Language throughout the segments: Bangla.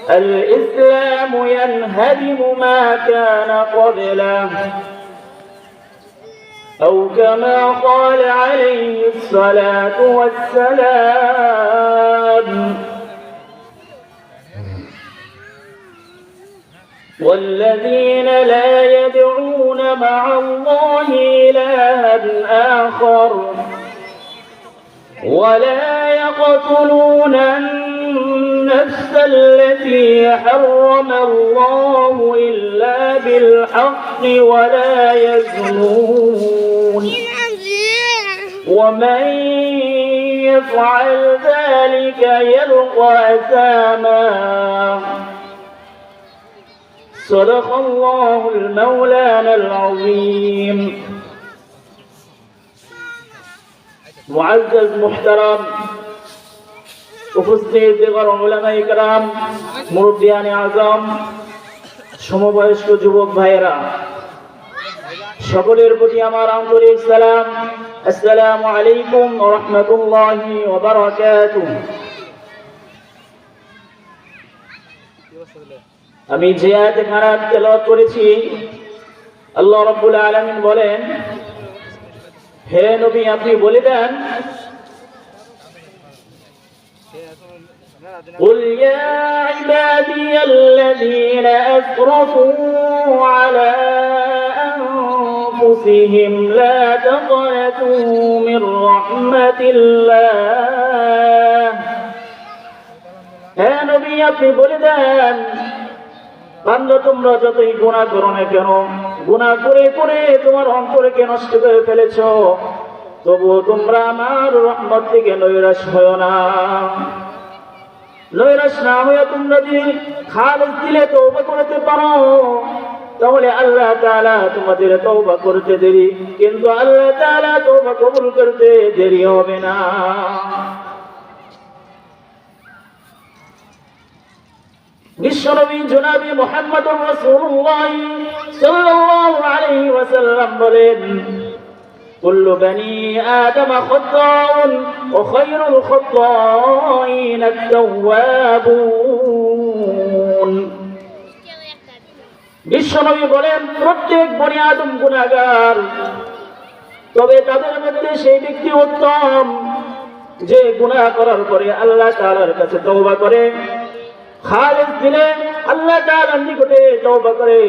الإسلام ينهدم ما كان قبله أو كما قال عليه الصلاة والسلام والذين لا يدعون مع الله إلها آخر ولا يقتلون النفس التي حرم الله إلا بالحق ولا يزنون ومن يفعل ذلك يلقى أثاما صدق الله المولانا العظيم মুআজ্জাজ মুহতারাম উপস্থিত দিগর উলামায়ে কেরাম মুরব্বিয়ানে আযম সমবয়স্ক যুবক ভাইয়েরা সকলের প্রতি আমার আন্তরিক সালাম আসসালামু আলাইকুম ওয়া রাহমাতুল্লাহি ওয়া বারাকাতুহু। আমি যে আয়াত কারাত তেলাওয়াত করেছি আল্লাহ রাব্বুল আলামিন বলেন, হে নবী আপনি বলে দেন قل يا عبادي الذين أسرفوا على أنفسهم لا تقنطوا من رحمة الله হে নবী আপনি বলে দেন বান্দা তোমরা যতই গুনাহ করো না কেন, গুনাহ করে করে তোমার অন্তরকে নষ্ট করে ফেলেছো, তবুও তোমরা আমার রহমত থেকে নৈরাশ হয়ো না। নৈরাশ না হয়ে তোমরা যদি খালিস দিলে তওবা করতে পারো তাহলে আল্লাহ তাআলা তোমাদের তওবা করতে দেরি, কিন্তু আল্লাহ তাআলা তওবা কবুল করতে দেরি হবে না। বিশ্বনবী জনাবি মুহাম্মদুর রাসূলুল্লাহ সাল্লাল্লাহু আলাইহি ওয়াসাল্লাম বলেন, কুল্লু বনি আদম খাত্তাউন ওয়া খায়রুল খাত্তাইন আত-তাওয়াবুন। বিশ্বনবী বলেন প্রত্যেক বনি আদম গুনাহগার, তবে তাদের মধ্যে সেই ব্যক্তি উত্তম যে গুনাহ করার পরে আল্লাহ তাআলার কাছে তওবা করে, খালিস দিলে আল্লাহ তাআলার নিকটে তওবা করে,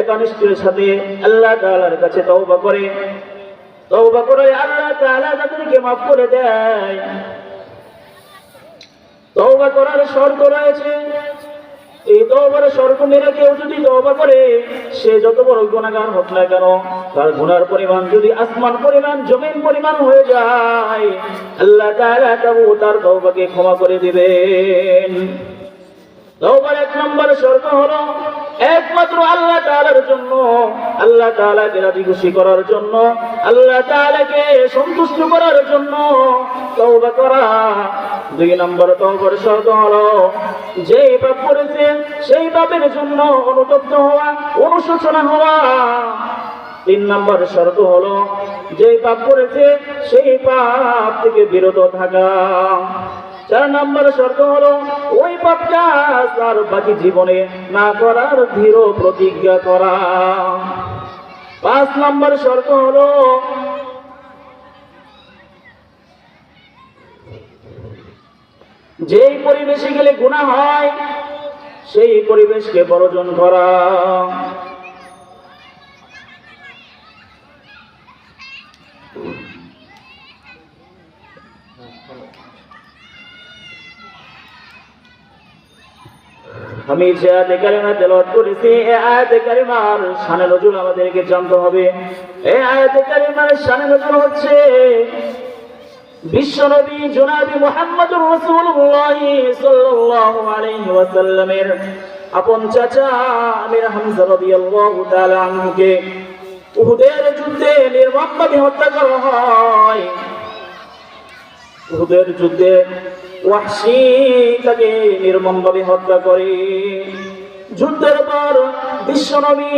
একনিষ্ঠের সাথে আল্লাহ তাআলার কাছে তওবা করে আল্লাহ তাআলা তাদেরকে মাফ করে দেয়। তওবা করার শর্ত রয়েছে, এই তওবার শর্ত মেনে কেউ যদি তওবা করে সে যত বড় গুনাহগার হোক না কেন, তার গুনার পরিমাণ যদি আসমান পরিমাণ জমিন পরিমাণ হয়ে যায় আল্লাহ তাআলা তার তওবাকে ক্ষমা করে দিবেন। তওবার এক নম্বর শর্ত হলো একমাত্র আল্লাহ তাআলার জন্য, আল্লাহ তাআলাকে রাজি খুশি করার জন্য, আল্লাহ তাআলাকে সন্তুষ্ট করার জন্য তওবা করা। দুই নম্বর তওবার শর্ত হলো যেই পাপ করেছে সেই পাপের জন্য অনুতপ্ত হওয়া, অনুশোচনা হওয়া। তিন নম্বর শর্ত হলো যেই পাপ করেছে সেই পাপ থেকে বিরত থাকা। চার নম্বর শর্ত হলো ওই পাপটা তার বাকি জীবনে না করার দৃঢ় প্রতিজ্ঞা করা। পাঁচ নম্বর শর্ত হলো যেই পরিবেশে গেলে গুনাহ হয় সেই পরিবেশকে বর্জন করা। আমি যে আয়াতে কারিমা তেলাওয়াত করেছি এই আয়াতে কারিমার শানে নজুল আমাদেরকে জানতে হবে। এই আয়াতে কারিমার শানে নজুল হচ্ছে বিশ্বনবী জনাবি মুহাম্মদুর রাসূলুল্লাহ সাল্লাল্লাহু আলাইহি ওয়াসাল্লামের আপন চাচা আমির হামজা রাদিয়াল্লাহু তাআলা আনহুকে উহুদের যুদ্ধে নির্মমভাবে হত্যা করা হয়। উহুদের যুদ্ধে ওয়াহশী তাকে নির্মমভাবে হত্যা করে। যুদ্ধের পর বিশ্বনবী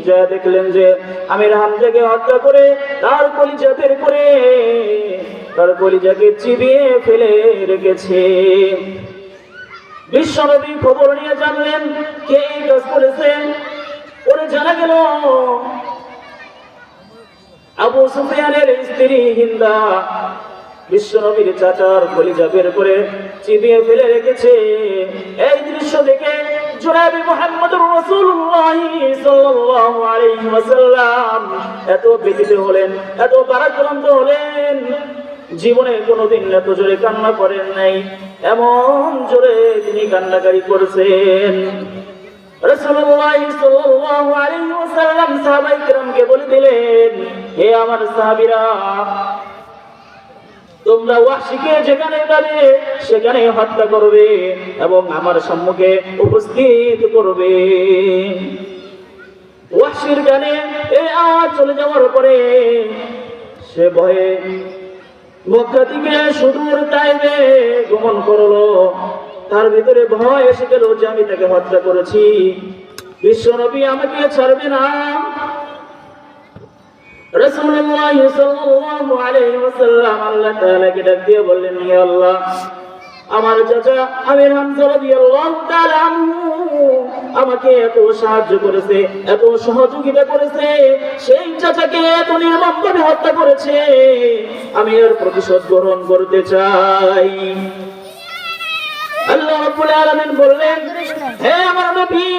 যা দেখলেন যে আমির হামজাকে হত্যা করে তার কলিজা বের করে তার কলিজাকে চিবিয়ে ফেলে রেখেছে। বিশ্বনবী খবর নিয়ে জানলেন কে এই কাজ করেছে। পরে জানা গেল আবু সুফিয়ানের স্ত্রী হিন্দা বিশ্বনবীর চাচার কলিজা বের করে চিবিয়ে ফেলে রেখেছে। এই দৃশ্য দেখে জনাবে মুহাম্মদুর রাসূলুল্লাহ সাল্লাল্লাহু আলাইহি ওয়াসাল্লাম এত ব্যথিত হলেন, এত ভারাক্রান্ত হলেন, জীবনে কোনোদিন এত জোরে কান্না করেন নাই, এমন জোরে তিনি কান্নাকারি করেছেন। রাসূলুল্লাহ সাল্লাল্লাহু আলাইহি ওয়াসাল্লাম সাহাবায়ে কিরামকে বলে দিলেন, হে আমার সাহাবীরা, তোমরা ওয়াহশীকে যেখানে পাবে সেখানে হত্যা করবে এবং আমার সম্মুখে উপস্থিত করবে। ওয়াহশীর গানে এই আওয়াজ চলে যাওয়ার পরে সে ভয়ে মক্কা থেকে সুদূর তাইফে গমন করলো। তার ভিতরে ভয় এসে গেল যে আমি তাকে হত্যা করেছি, বিশ্বনবী আমাকে ছাড়বে না। রাসূলুল্লাহ সাল্লাল্লাহু আলাইহি ওয়াসাল্লাম আল্লাহ তাআলাকে ডাক দিয়ে বললেন, হে আল্লাহ, আমার চাচা আমির হামজা রাদিয়াল্লাহু তাআলা আনহু আমাকে এত সাহায্য করেছে, এত সহযোগিতা করেছে, সেই চাচাকে এত নির্মমভাবে হত্যা করেছে, আমি এর প্রতিশোধ গ্রহণ করতে চাই। আল্লাহ রাব্বুল আলামিন বললেন, হে আমার নবী,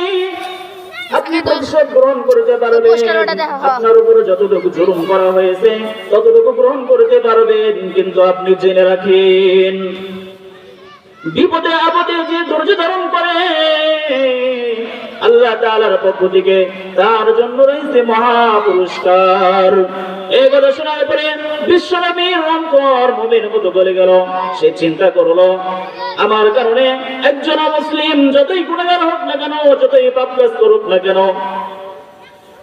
আপনি প্রতিশোধ গ্রহণ করতে পারবেন, আপনার উপরে যতটুকু জুলুম করা হয়েছে ততটুকু গ্রহণ করতে পারবেন, কিন্তু আপনি জেনে রাখেন, বিপদে আপদে যে ধৈর্য ধারণ করে আল্লাহ তাআলার পক্ষ থেকে তার জন্য রয়েছে মহা পুরস্কার। এই কথা শোনার পরে বিশ্বনবীর অন্তর মুমিনের মতো গলে গেল। সে চিন্তা করলো, আমার কারণে একজন মুসলিম যতই গুনাহগার হোক না কেন, যতই পাপ কাজ করুক না কেন,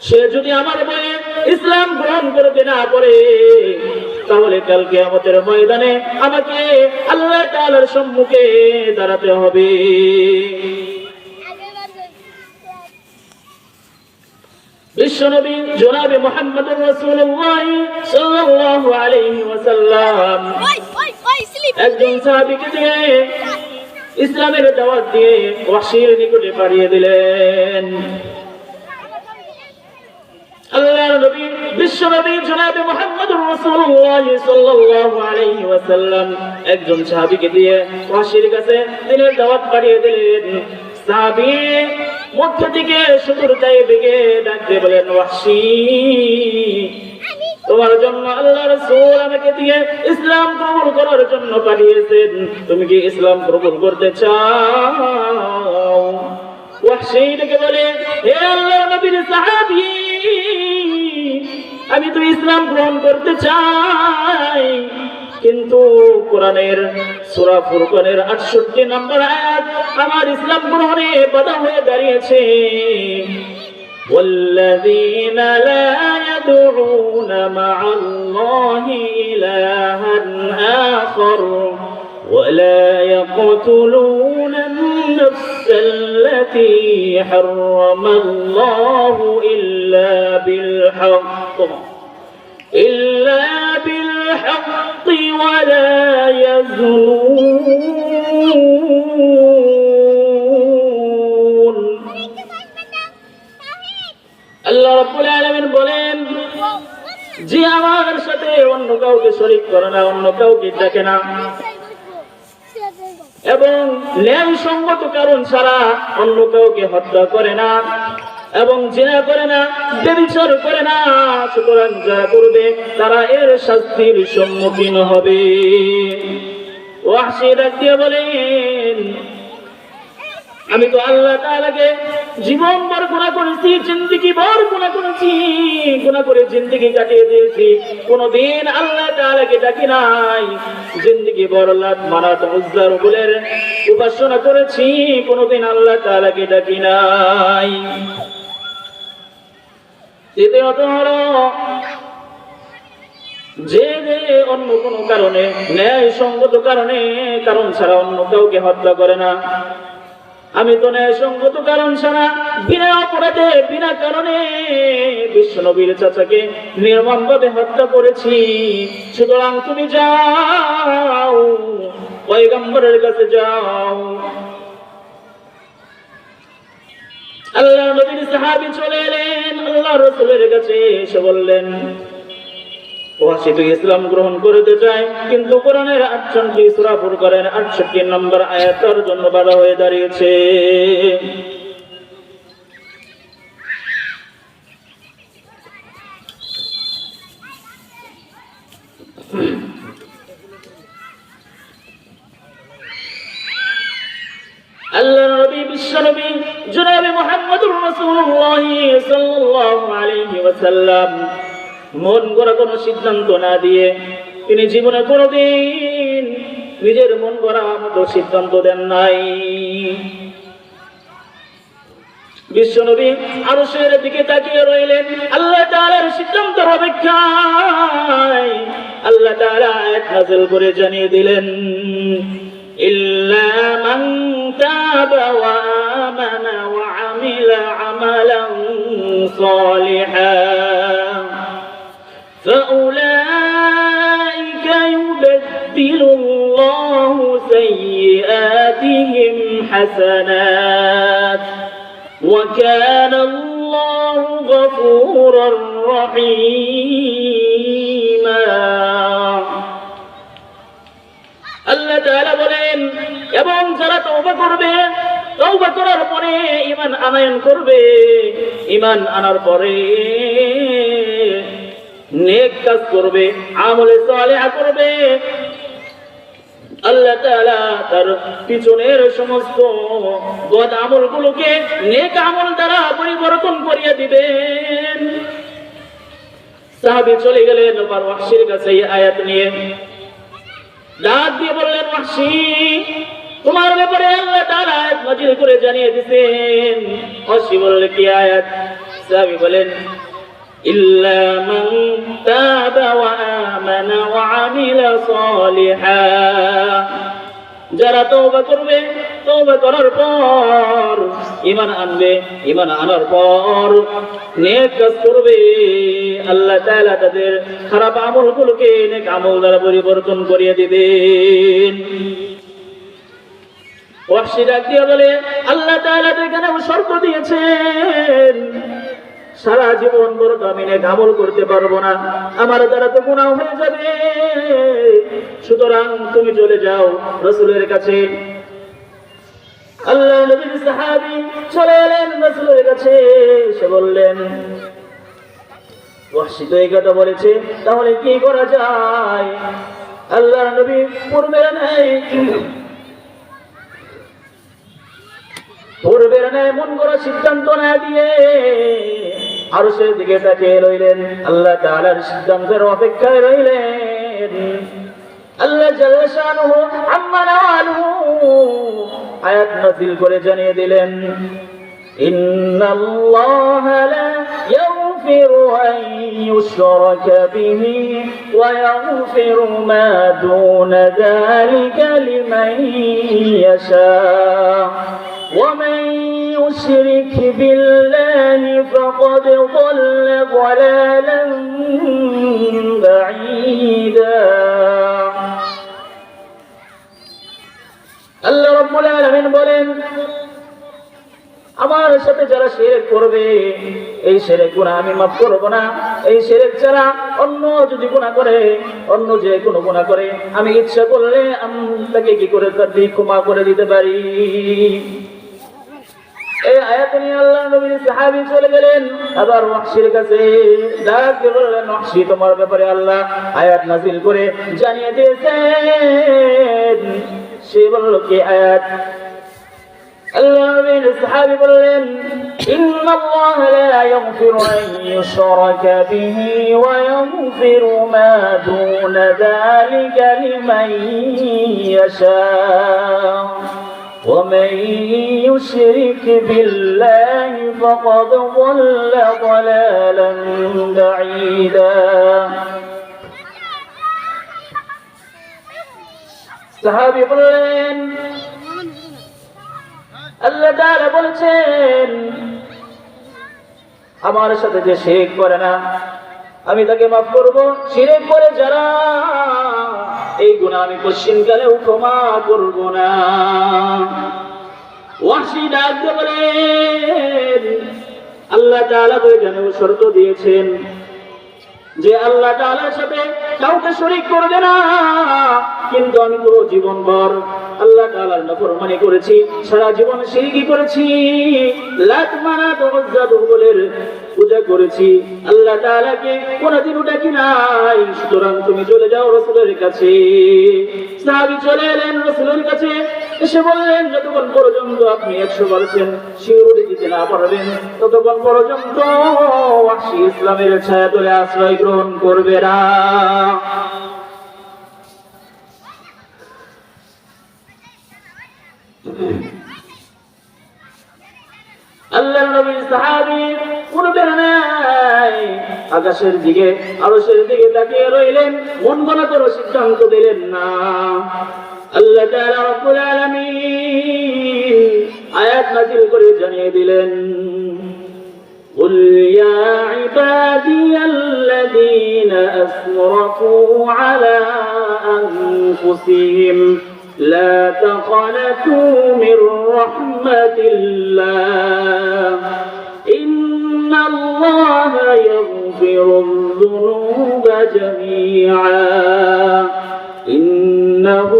সে যদি আমার ভয়ে ইসলাম গ্রহণ করতে না পারে, তাহলে কাল কিয়ামতের ময়দানে আমাকে আল্লাহ তাআলার সম্মুখে দাঁড়াতে হবে। বিশ্বনবী জনাবে মুহাম্মদুর রাসূলুল্লাহ সাল্লাল্লাহু আলাইহি ওয়াসাল্লাম একজন সাহাবীকে দিয়ে ইসলামের দাওয়াত দিয়ে ওয়াহশীর নিকটে পাঠিয়ে দিলেন। আল্লাহর নবী বিশ্বনবী জনাবে মুহাম্মদুর রাসূলুল্লাহ সাল্লাল্লাহু আলাইহি ওয়াসাল্লাম একজন সাহাবীকে দিয়ে ওয়াহশীর কাছে দিনের দাওয়াত পাঠিয়ে দিলেন। সাহাবী মক্কা থেকে সুদূর তাইফে ডাক দিয়ে বলেন, ওয়াহশী, তোমার জন্য আল্লাহ রাসূল আমাকে দিয়ে ইসলাম কবুল করার জন্য পাঠিয়েছেন, তুমি কি ইসলাম কবুল করতে চাও? ওয়াহশী ডেকে বলে, হে আল্লাহর নবীর সাহাবী, আমি তো ইসলাম গ্রহণ করতে চাই, কিন্তু কোরআনের সূরা ফুরকানের 68 নম্বর আয়াত আমার ইসলাম গ্রহণে বাধা হয়ে দাঁড়িয়েছে। والذين لا يدعون مع الله إلها آخر ولا يقتلون النفس التي حرم الله إلا بالحق ولا يزنون। আল্লাহ রাব্বুল আলামিন বলেন, যে আমার সাথে অন্য কাউকে শরীক করে না, অন্য কাউকে ডাকে না এবং ন্যায়সঙ্গত কারণ ছাড়া অন্য কাউকে হত্যা করে না এবং জিনা করে না, ব্যভিচার করে না, সুতরাং যারা করবে তারা এর শাস্তির সম্মুখীন হবে। ওয়াহশী ডাক দিয়ে বলেন, আমি তো আল্লাহ তাআলাকে জীবন ভর গুনাহ করেছি, জিন্দেগি ভর গুনাহ করেছি, গুনাহ করে জিন্দেগি কাটিয়ে দিয়েছি, কোনদিন আল্লাহ তাআলাকে ডাকি নাই, জিন্দেগি ভর লাত মানাত উজ্জা রুবুলের উপাসনা করেছি, কোনদিন আল্লাহ তাআলাকে ডাকি নাই। দ্বিতীয়ত হলো, যে অন্য কোনো কারণে, ন্যায়সঙ্গত কারণে, কারণ ছাড়া অন্য কাউকে হত্যা করে না, আমি তো ন্যায়সঙ্গত কারণ ছাড়া বিনা অপরাধে বিনা কারণে বিশ্বনবীর চাচাকে নির্মমভাবে হত্যা করেছি, সুতরাং তুমি যাও, পয়গম্বরের কাছে যাও, নবী সাহাবী চলে এলেন আল্লাহর রাসূলের কাছে, এসে বললেন, ওয়াহশী তো ইসলাম গ্রহণ করতে চায়, কিন্তু কোরআনের 68 সূরা ফুরকানের 68 নম্বর আয়াতের জন্য বাধা হয়ে দাঁড়িয়েছে। আল্লাহর নবী বিশ্বনবী জনাবে মুহাম্মদুর রাসূলুল্লাহ সাল্লাল্লাহু আলাইহি ওয়াসাল্লাম মন গড়া কোনো সিদ্ধান্ত না দিয়ে তিনি জীবনে কোনোদিন নিজের মন গড়া মতো সিদ্ধান্ত দেন নাই। বিশ্বনবী আরশের দিকে তাকিয়ে রইলেন আল্লাহ তাআলার সিদ্ধান্তের অপেক্ষায়। আল্লাহ তাআলা আয়াত নাযিল করে জানিয়ে দিলেন, ইল্লা মান তাবা ওয়া আমানা ওয়া আমিলা আমালান সালিহান فأولئك يبدل الله سيئاتهم حسنات وكان الله غفورا رحيما। আল্লাহ তাআলা বলেন, এবং যারা তওবা করবে, তওবা করার পরে ঈমান আনয়ন করবে, ঈমান আনার পরে নেক কাজ করবে, আমলে সালেহা করবে, আল্লাহ তাআলা তার পিছনের সমস্ত বদ আমলগুলোকে নেক আমল দ্বারা পরিবর্তন করিয়ে দিবেন। সাহাবী চলে গেলেন আবার ওয়াহশীর কাছে এই আয়াত নিয়ে, ডাক দিয়ে বললেন, ওয়াহশী, তোমার ব্যাপারে আল্লাহ তাআলা আয়াত নাযিল করে জানিয়ে দিয়েছেন। ওয়াহশী বলল, কি আয়াত? সাহাবী বলেন, ইল্লা মান তাবা ওয়া আমানা ওয়া আমিলা সালিহান, যারা তওবা করবে, তওবা করার পর ঈমান আনবে, ঈমান আনার পর নেক কাজ করবে, আল্লাহ তাআলা তাদের খারাপ আমলগুলোকে নেক আমল দ্বারা পরিবর্তন করিয়ে দিবেন। ওয়াহশী ডাক দিয়ে বলে, আল্লাহ তাআলা তো এখানে শর্ত দিয়েছেন, সারা জীবন বড় আমি নেক আমল করতে পারবো না, আমার দ্বারা তো গুনাহ হয়ে যাবে, সুতরাং তুমি চলে যাও রাসূলের কাছে। আল্লাহ নবীর সাহাবী চলে এলেন রাসূলের কাছে, এসে বললেন, ওয়াহশী তো এই কথা বলেছে, তাহলে কি করা যায়? আল্লাহ নবী পূর্বের ন্যায় মন গড়া সিদ্ধান্ত না দিয়ে আরশের দিকে তাকিয়ে রইলেন, আল্লাহ তাআলার সিদ্ধান্তের অপেক্ষায় রইলেন। আল্লাহ জাল্লা শানুহু আম্মা নাওয়ালুহু আয়াত নাযিল করে জানিয়ে দিলেন, ইন্নাল্লাহা লা ইয়াগফিরু আন ইউশরাকা বিহি ওয়া ইয়াগফিরু মা দুনা যালিকা লিমান ইয়াশা ومن يشرك بالله فقد ضل ضلالا بعيدا। আল্লাহ রাব্বুল আলামিন বলেন, আমার সাথে যারা শিরক করবে, এই শিরক গুনাহ আমি মাফ করব না। এই শিরক ছাড়া অন্য যদি গুনাহ করে, অন্য যে কোনো গুনাহ করে, আমি ইচ্ছা করলে তাকে কি করে ক্ষমা করে দিতে পারি। এই আয়াত নিয়ে আল্লাহ নবীর সাহাবী চলে গেলেন আবার ওয়াহশীর কাছে, ডাক দিয়ে বললেন, ওয়াহশী, তোমার ব্যাপারে আল্লাহ আয়াত নাযিল করে জানিয়ে দিয়েছেন। সে বলল, কি আয়াত? আল্লাহ নবীর সাহাবী বললেন, ইন্নাল্লাহা লা ইয়াগফিরু আন ইউশরাকা বিহি ওয়া ইয়াগফিরু মা দুনা যালিকা লিমান ইয়াশা ومن يشرك بالله فقد ضل ضلالا بعيدا। সাহাবী বললেন, আল্লাহ তাআলা বলেছেন, আমার সাথে যে শিরক করে না আমি তাকে মাফ করব, শিরক করে যারা এই গুনাহ আমি পশ্চিমকালেও ক্ষমা করব না। ওয়াহশী ডাক দিয়ে বলেন, আল্লাহ তাআলা তো এখানেও শর্ত দিয়েছেন যে আল্লাহ তাআলার সাথে কাউকে শরীক করবে না, কিন্তু আমি তো জীবনভর আল্লাহ তাআলার নাফরমানি করেছি, সারা জীবন শিরকি করেছি, লাত মানাত উজ্জা দোবলের পূজা করেছি, আল্লাহ তাআলাকে কোনদিন ডাকি নাই, সুতরাং তুমি চলে যাও রাসূলের কাছে। সাহাবী চলে এলেন রাসূলের কাছে, এসে বললেন যতক্ষণ পর্যন্ত আপনি 100% সিউরিটি দিতে না পারবেন ততক্ষণ পর্যন্ত ওয়াহশী ইসলামের ছায়াতলে আশ্রয় গ্রহণ করবে না। আল্লাহর নবীর সাহাবী উঠবেন নাই, আকাশের দিকে আরশের দিকে তাকিয়ে রইলেন, মন গণা করে সিদ্ধান্ত দিলেন না। আল্লাহ তাআলা রব্বুল আলামিন আয়াত নাযিল করে জানিয়ে দিলেন, قل يا عبادي الذين أسرفوا على أنفسهم لا تقنطوا من رحمة الله إن الله يغفر الذنوب جميعا إنه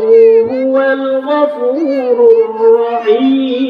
هو الغفور الرحيم